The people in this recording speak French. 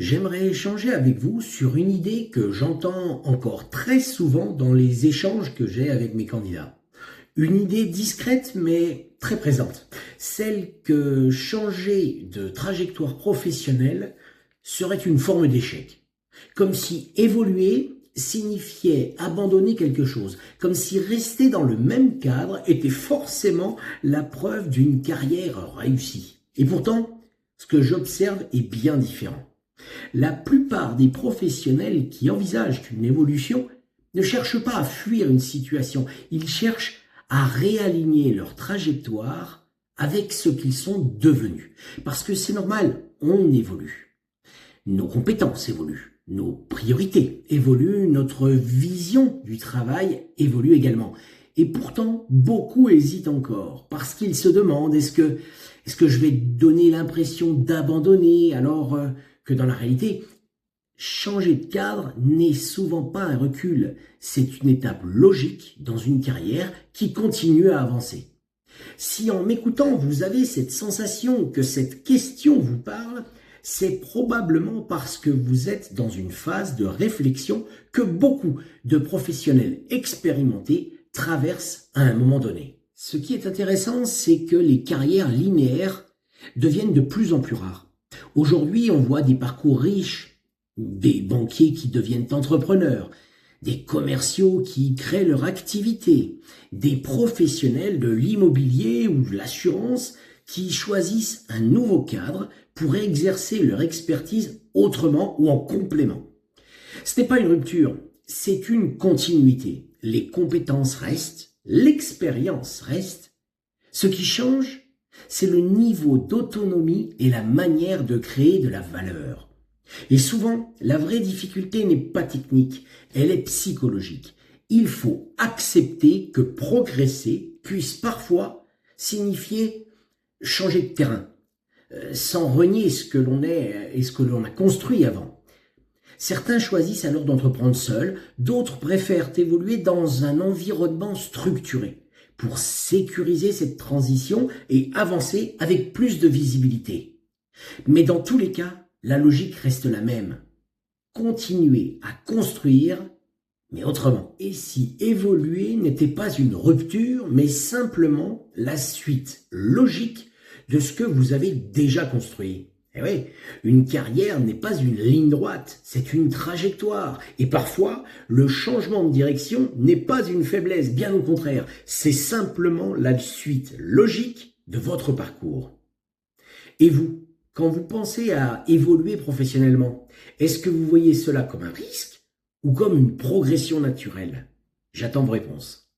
j'aimerais échanger avec vous sur une idée que j'entends encore très souvent dans les échanges que j'ai avec mes candidats. Une idée discrète mais très présente. Celle que changer de trajectoire professionnelle serait une forme d'échec. Comme si évoluer signifiait abandonner quelque chose. Comme si rester dans le même cadre était forcément la preuve d'une carrière réussie. Et pourtant, ce que j'observe est bien différent. La plupart des professionnels qui envisagent une évolution ne cherchent pas à fuir une situation, ils cherchent à réaligner leur trajectoire avec ce qu'ils sont devenus. Parce que c'est normal, on évolue. Nos compétences évoluent, nos priorités évoluent, notre vision du travail évolue également. Et pourtant, beaucoup hésitent encore parce qu'ils se demandent est-ce que je vais donner l'impression d'abandonner alors que dans la réalité, changer de cadre n'est souvent pas un recul, c'est une étape logique dans une carrière qui continue à avancer. Si en m'écoutant, vous avez cette sensation que cette question vous parle, c'est probablement parce que vous êtes dans une phase de réflexion que beaucoup de professionnels expérimentés traversent à un moment donné. Ce qui est intéressant, c'est que les carrières linéaires deviennent de plus en plus rares. Aujourd'hui, on voit des parcours riches, des banquiers qui deviennent entrepreneurs, des commerciaux qui créent leur activité, des professionnels de l'immobilier ou de l'assurance qui choisissent un nouveau cadre pour exercer leur expertise autrement ou en complément. Ce n'est pas une rupture, c'est une continuité. Les compétences restent, l'expérience reste. Ce qui change, c'est le niveau d'autonomie et la manière de créer de la valeur. Et souvent, la vraie difficulté n'est pas technique, elle est psychologique. Il faut accepter que progresser puisse parfois signifier changer de terrain, sans renier ce que l'on est et ce que l'on a construit avant. Certains choisissent alors d'entreprendre seuls, d'autres préfèrent évoluer dans un environnement structuré pour sécuriser cette transition et avancer avec plus de visibilité. Mais dans tous les cas, la logique reste la même. Continuer à construire, mais autrement. Et si évoluer n'était pas une rupture, mais simplement la suite logique de ce que vous avez déjà construit. Eh oui, une carrière n'est pas une ligne droite, c'est une trajectoire. Et parfois, le changement de direction n'est pas une faiblesse, bien au contraire. C'est simplement la suite logique de votre parcours. Et vous, quand vous pensez à évoluer professionnellement, est-ce que vous voyez cela comme un risque ou comme une progression naturelle? J'attends vos réponses.